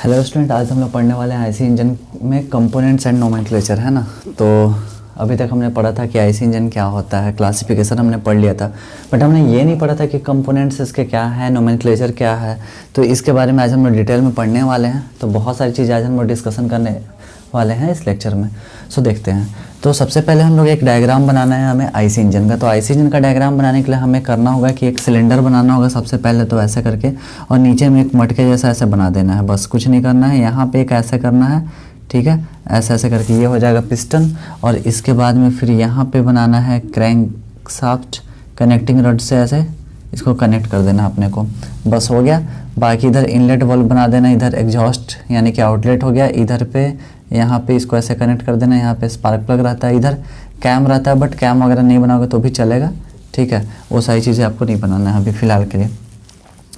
Hello student, आज हम लोग पढ़ने वाले हैं आईसी इंजन में कंपोनेंट्स एंड नोमेनक्लेचर, है ना। तो अभी तक हमने पढ़ा था कि आईसी इंजन क्या होता है, क्लासिफिकेशन हमने पढ़ लिया था, बट हमने ये नहीं पढ़ा था कि कंपोनेंट्स इसके क्या है, नोमेनक्लेचर क्या है। तो इसके बारे में आज हम लोग डिटेल में पढ़ने वाले हैं। तो बहुत सारी चीज़ें आज हम लोग डिस्कशन करने वाले हैं इस लेक्चर में। सो देखते हैं। तो सबसे पहले हम लोग एक डायग्राम बनाना है हमें आईसी इंजन का। तो आईसी इंजन का डायग्राम बनाने के लिए हमें करना होगा कि एक सिलेंडर बनाना होगा सबसे पहले, तो ऐसे करके, और नीचे में एक मटके जैसा ऐसे बना देना है, बस कुछ नहीं करना है। यहाँ पे एक ऐसे करना है, ठीक है, ऐसे ऐसे करके ये हो जाएगा पिस्टन। और इसके बाद में फिर यहाँ पे बनाना है क्रैंक शाफ्ट, कनेक्टिंग रड से ऐसे इसको कनेक्ट कर देना अपने को, बस हो गया। बाकी इधर इनलेट वाल्व बना देना, इधर एग्जॉस्ट यानी कि आउटलेट हो गया, इधर पे यहाँ पे इसको ऐसे कनेक्ट कर देना। यहाँ पे स्पार्क प्लग रहता है, इधर कैम रहता है, बट कैम वगैरह नहीं बनाओगे तो भी चलेगा, ठीक है। वो सारी चीज़ें आपको नहीं बनाना है अभी फ़िलहाल के लिए।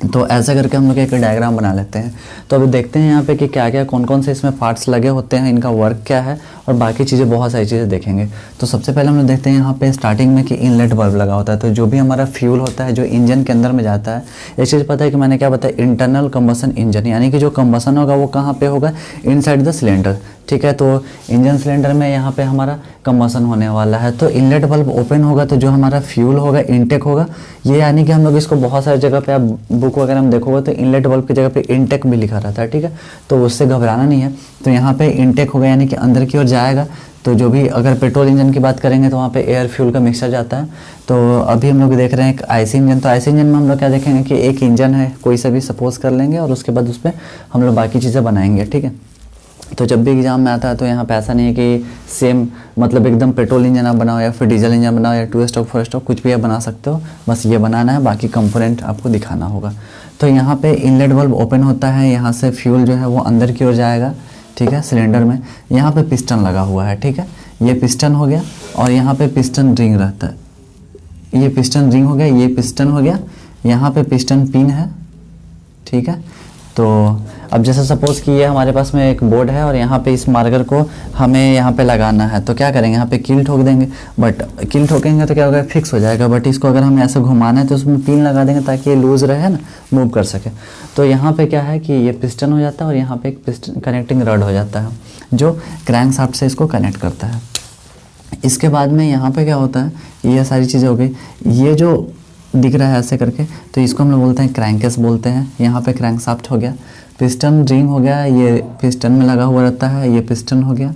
तो ऐसा करके हम लोग एक डायग्राम बना लेते हैं। तो अभी देखते हैं यहाँ पे कि क्या क्या कौन कौन से इसमें पार्ट्स लगे होते हैं, इनका वर्क क्या है, और बाकी चीज़ें बहुत सारी चीज़ें देखेंगे। तो सबसे पहले हम लोग देखते हैं यहाँ पे स्टार्टिंग में कि इनलेट वाल्व लगा होता है। तो जो भी हमारा फ्यूल होता है जो इंजन के अंदर में जाता है, एक चीज़ पता है कि मैंने क्या बताया, इंटरनल कंबसन इंजन, यानी कि जो कंबसन होगा वो कहाँ पे होगा, इनसाइड द सिलेंडर, ठीक है। तो इंजन सिलेंडर में यहाँ पे हमारा कंबसन होने वाला है। तो इनलेट वाल्व ओपन होगा तो जो हमारा फ्यूल होगा इनटेक होगा, ये यानी कि हम लोग इसको बहुत सारी जगह पे आप बुक वगैरह में देखोगे तो इनलेट वाल्व की जगह पे इनटेक भी लिखा रहता है, ठीक है। तो उससे घबराना नहीं है। तो यहाँ पे इनटेक होगा यानी कि अंदर की ओर जाएगा। तो जो भी अगर पेट्रोल इंजन की बात करेंगे तो वहाँ पे एयर फ्यूल का मिक्सचर जाता है। तो अभी हम लोग देख रहे हैं एक आईसी इंजन। तो आईसी इंजन में हम लोग क्या देखेंगे कि एक इंजन है, कोई सा भी सपोज कर लेंगे, और उसके बाद उस पर हम लोग बाकी चीज़ें बनाएंगे, ठीक है। तो जब भी एग्जाम में आता है तो यहाँ पे ऐसा नहीं है कि सेम मतलब एकदम पेट्रोल इंजन आप बनाओ या फिर डीजल इंजन बनाओ या 2 स्ट्रोक 4 स्ट्रोक कुछ भी आप बना सकते हो, बस ये बनाना है, बाकी कंपोनेंट आपको दिखाना होगा। तो यहाँ पे इनलेट वाल्व ओपन होता है, यहाँ से फ्यूल जो है वो अंदर की ओर जाएगा, ठीक है, सिलेंडर में। यहाँ पे पिस्टन लगा हुआ है, ठीक है, ये पिस्टन हो गया, और यहाँ पे पिस्टन रिंग रहता है, ये पिस्टन रिंग हो गया, ये पिस्टन हो गया, यहाँ पे पिस्टन पिन है, ठीक है। तो अब जैसे सपोज़ कि ये हमारे पास में एक बोर्ड है और यहाँ पे इस मार्कर को हमें यहाँ पे लगाना है, तो क्या करेंगे, यहाँ पे कील ठोक देंगे। बट कील ठोकेंगे तो क्या होगा, फिक्स हो जाएगा। बट इसको अगर हमें ऐसे घुमाना है तो उसमें पिन लगा देंगे ताकि ये लूज़ रहे ना, मूव कर सके। तो यहाँ पे क्या है कि ये पिस्टन हो जाता है और यहाँ पे एक पिस्टन कनेक्टिंग रड हो जाता है जो क्रैंक शाफ्ट से इसको कनेक्ट करता है। इसके बाद में यहाँ पे क्या होता है, ये सारी चीज़ें हो गई। ये जो दिख रहा है ऐसे करके, तो इसको हम लोग बोलते हैं क्रैंकेस बोलते हैं। यहाँ पे क्रैंक शाफ्ट हो गया, पिस्टन रिंग हो गया, ये पिस्टन में लगा हुआ रहता है, ये पिस्टन हो गया,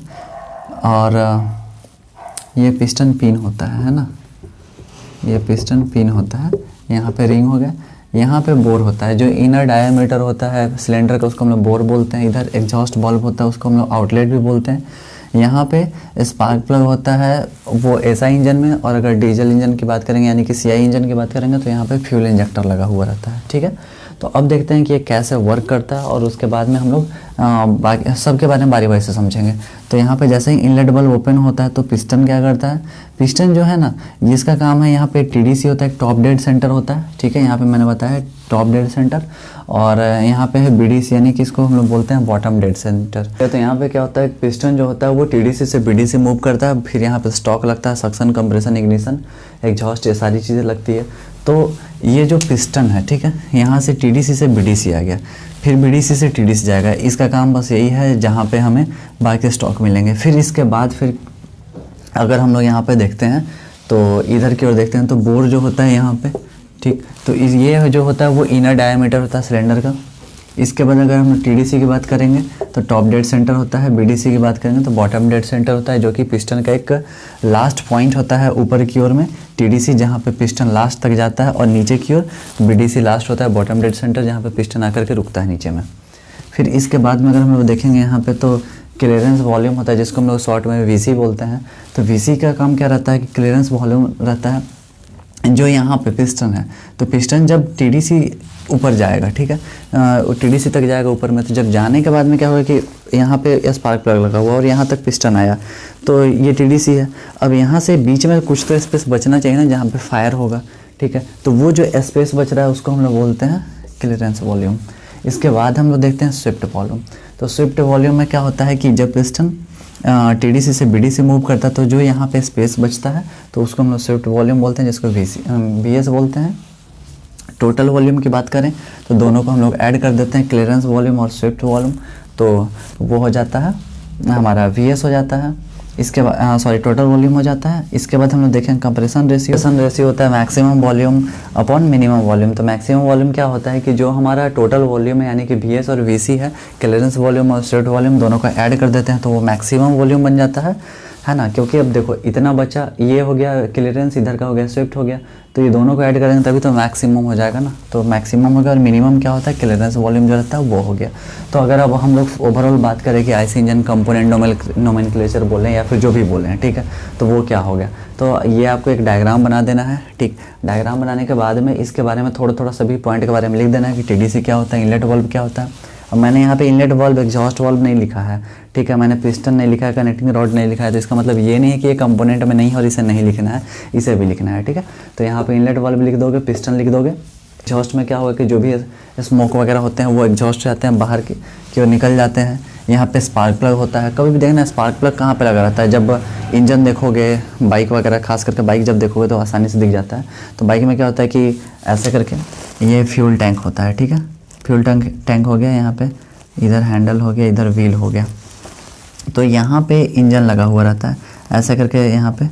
और ये पिस्टन पिन होता है ना, ये पिस्टन पिन होता है। यहाँ पे रिंग हो गया, यहाँ पे बोर होता है, जो इनर डायामीटर होता है सिलेंडर का उसको हम लोग बोर बोलते हैं। इधर एग्जॉस्ट वाल्व होता है, उसको हम लोग आउटलेट भी बोलते हैं। यहाँ पे स्पार्क प्लग होता है वो एसआई इंजन में, और अगर डीजल इंजन की बात करेंगे यानी कि सीआई इंजन की बात करेंगे तो यहाँ पे फ्यूल इंजेक्टर लगा हुआ रहता है, ठीक है। तो अब देखते हैं कि ये कैसे वर्क करता है, और उसके बाद में हम लोग बाकी सबके बारे में बारी बारी से समझेंगे। तो यहाँ पे जैसे ही इनलेट वाल्व ओपन होता है तो पिस्टन क्या करता है, पिस्टन जो है ना, जिसका काम है, यहाँ पे टीडीसी होता है, टॉप डेड सेंटर होता है, ठीक है। यहाँ पे मैंने बताया टॉप डेड सेंटर, और यहाँ पे है बीडीसी यानी कि इसको हम लोग बोलते हैं बॉटम डेड सेंटर। तो यहाँ पे क्या होता है, पिस्टन जो होता है वो टीडीसी से बीडीसी मूव करता है, फिर यहाँ पे स्टॉक लगता है, सक्शन, कंप्रेशन, इग्निशन, एग्जॉस्ट, ये सारी चीज़ें लगती है। तो ये जो पिस्टन है, ठीक है, यहाँ से टीडीसी से बीडीसी आ गया, फिर बीडीसी से टीडीसी जाएगा। इसका काम बस यही है जहाँ पे हमें बाकी स्टॉक मिलेंगे। फिर इसके बाद फिर अगर हम लोग यहाँ पे देखते हैं तो इधर की ओर देखते हैं तो बोर जो होता है यहाँ पे, ठीक। तो ये जो होता है वो इनर डायामीटर होता है सिलेंडर का। इसके बाद अगर हम टीडीसी की बात करेंगे तो टॉप डेड सेंटर होता है, बीडीसी की बात करेंगे तो बॉटम डेड सेंटर होता है, जो कि पिस्टन का एक लास्ट पॉइंट होता है ऊपर की ओर में। टीडीसी जहाँ पे पिस्टन लास्ट तक जाता है, और नीचे की ओर बीडीसी लास्ट होता है, बॉटम डेड सेंटर, जहाँ पे पिस्टन आकर के रुकता है नीचे में। फिर इसके बाद में अगर हम लोग देखेंगे यहाँ पे तो क्लियरेंस वॉल्यूम होता है, जिसको हम लोग शॉर्ट में वीसी बोलते हैं। तो वीसी का काम क्या रहता है कि क्लियरेंस वॉल्यूम रहता है जो यहाँ पे पिस्टन है। तो पिस्टन जब टीडीसी ऊपर जाएगा, ठीक है, टीडीसी तक जाएगा ऊपर में, तो जब जाने के बाद में क्या होगा कि यहाँ पे स्पार्क प्लग लगा हुआ और यहाँ तक पिस्टन आया, तो ये टीडीसी है। अब यहाँ से बीच में कुछ तो स्पेस बचना चाहिए ना जहाँ पे फायर होगा, ठीक है। तो वो जो स्पेस बच रहा है उसको हम लोग बोलते हैं क्लियरेंस वॉल्यूम। इसके बाद हम लोग देखते हैं स्विफ्ट वॉल्यूम। तो स्विफ्ट वॉल्यूम में क्या होता है कि जब पिस्टन टीडीसी से बीडीसी मूव करता है तो जो यहाँ पे स्पेस बचता है तो उसको हम लोग स्विफ्ट वॉल्यूम बोलते हैं, जिसको वीएस बोलते हैं, टोटल वॉल्यूम की बात करें तो दोनों को हम लोग ऐड कर देते हैं, क्लियरेंस वॉल्यूम और स्विफ्ट वॉल्यूम, तो वो हो जाता है हमारा VS हो जाता है। इसके बाद सॉरी टोटल वॉल्यूम हो जाता है। इसके बाद हम लोग देखें कंप्रेशन रेशियो होता है maximum volume upon minimum volume. तो मैक्सिमम वॉल्यूम क्या होता है कि जो हमारा टोटल वॉल्यूम है यानी कि VS और VC है, क्लियरेंस वॉल्यूम और स्विफ्ट वॉल्यूम दोनों को ऐड कर देते हैं तो वो मैक्सिमम वॉल्यूम बन जाता है ना। क्योंकि अब देखो इतना बचा, ये हो गया क्लियरेंस, इधर का हो गया स्विफ्ट हो गया, तो ये दोनों को ऐड करेंगे तभी तो मैक्सिमम हो जाएगा ना। तो मैक्सिमम हो गया और मिनिमम क्या होता है, क्लियरेंस वॉल्यूम जो रहता है वो हो गया। तो अगर अब हम लोग ओवरऑल बात करें कि आईसी इंजन कंपोनेंट नोमेनक्लेचर बोलें या फिर जो भी बोलें, ठीक है, तो वो क्या हो गया। तो ये आपको एक डायग्राम बना देना है, ठीक। डायग्राम बनाने के बाद में इसके बारे में थोड़ा सभी पॉइंट के बारे में लिख देना है कि TDC क्या होता है, इनलेट वाल्व क्या होता है। अब मैंने यहाँ पे इनलेट वाल्व एग्जॉस्ट वाल्व नहीं लिखा है, ठीक है, मैंने पिस्टन नहीं लिखा है, कनेक्टिंग रॉड नहीं लिखा है, तो इसका मतलब ये नहीं है कि ये कंपोनेंट में नहीं है और इसे नहीं लिखना है, इसे भी लिखना है, ठीक है। तो यहाँ पे इनलेट वाल्व लिख दोगे, पिस्टन लिख दोगे। एग्जॉस्ट में क्या होगा कि जो भी स्मोक वगैरह होते हैं वो एग्जॉस्ट जाते हैं बाहर की ओर निकल जाते हैं। यहाँ पे स्पार्क प्लग होता है, कभी भी देखना स्पार्क प्लग कहाँ पे लगा रहता है, जब इंजन देखोगे बाइक वगैरह, खास करके बाइक जब देखोगे तो आसानी से दिख जाता है। तो बाइक में क्या होता है कि ऐसे करके ये फ्यूल टैंक होता है, ठीक है, फ्यूल टैंक हो गया, यहाँ पे इधर हैंडल हो गया, इधर व्हील हो गया, तो यहाँ पे इंजन लगा हुआ रहता है ऐसे करके यहाँ पे,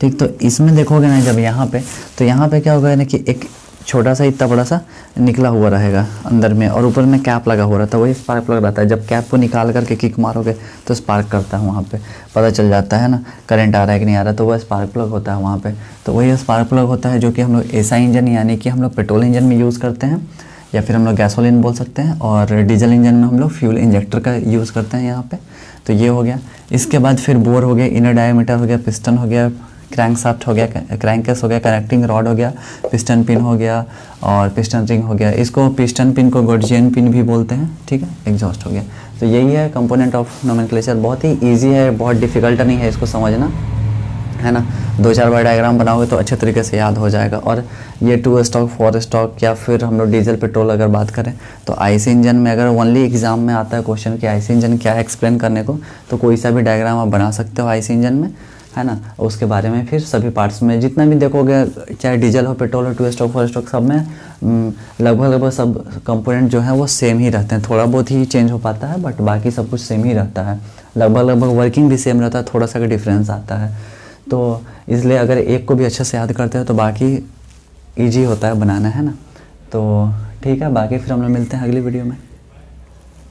ठीक। तो इसमें देखोगे ना जब यहाँ पे, तो यहाँ पे क्या होगा ना कि एक छोटा सा इतना बड़ा सा निकला हुआ रहेगा अंदर में और ऊपर में कैप लगा हुआ रहता है, वही स्पार्क प्लग रहता है। जब कैप को निकाल करके किक मारोगे तो स्पार्क करता है, वहाँ पे पता चल जाता है ना करंट आ रहा है कि नहीं आ रहा, तो वह स्पार्क प्लग होता है वहाँ पे। तो वही स्पार्क प्लग होता है जो कि हम लोग एसआई इंजन यानी कि हम लोग पेट्रोल इंजन में यूज़ करते हैं, या फिर हम लोग गैसोलीन बोल सकते हैं, और डीजल इंजन में हम लोग फ्यूल इंजेक्टर का यूज़ करते हैं यहाँ पे। तो ये हो गया। इसके बाद फिर बोर हो गया, इनर डायमीटर हो गया, पिस्टन हो गया, क्रैंक शाफ्ट हो गया, क्रैंककेस हो गया, कनेक्टिंग रॉड हो गया, पिस्टन पिन हो गया और पिस्टन रिंग हो गया। इसको पिस्टन पिन को गोल्जियन पिन भी बोलते हैं, ठीक है। एग्जॉस्ट हो गया। तो यही है कंपोनेंट ऑफ नोमेनक्लेचर। बहुत ही ईजी है, बहुत डिफिकल्ट नहीं है इसको समझना, है ना। 2-4 बार डायग्राम बनाओगे तो अच्छे तरीके से याद हो जाएगा। और ये 2 स्टॉक 4 स्टॉक या फिर हम लोग डीजल पेट्रोल अगर बात करें तो आईसी इंजन में अगर ओनली एग्जाम में आता है क्वेश्चन कि आईसी इंजन क्या है एक्सप्लेन करने को, तो कोई सा भी डायग्राम आप बना सकते हो आईसी इंजन में, है ना। उसके बारे में फिर सभी पार्ट्स में जितना भी देखोगे, चाहे डीजल हो, पेट्रोल हो, 2 स्टॉक 4 स्टॉक, सब में लगभग सब कंपोनेंट जो है वो सेम ही रहते हैं। थोड़ा बहुत ही चेंज हो पाता है बट बाकी सब कुछ सेम ही रहता है। लगभग वर्किंग भी सेम रहता है, थोड़ा सा का डिफरेंस आता है। तो इसलिए अगर एक को भी अच्छे से याद करते हो तो बाकी इजी होता है बनाना, है ना। तो ठीक है, बाकी फिर हम लोग मिलते हैं अगली वीडियो में।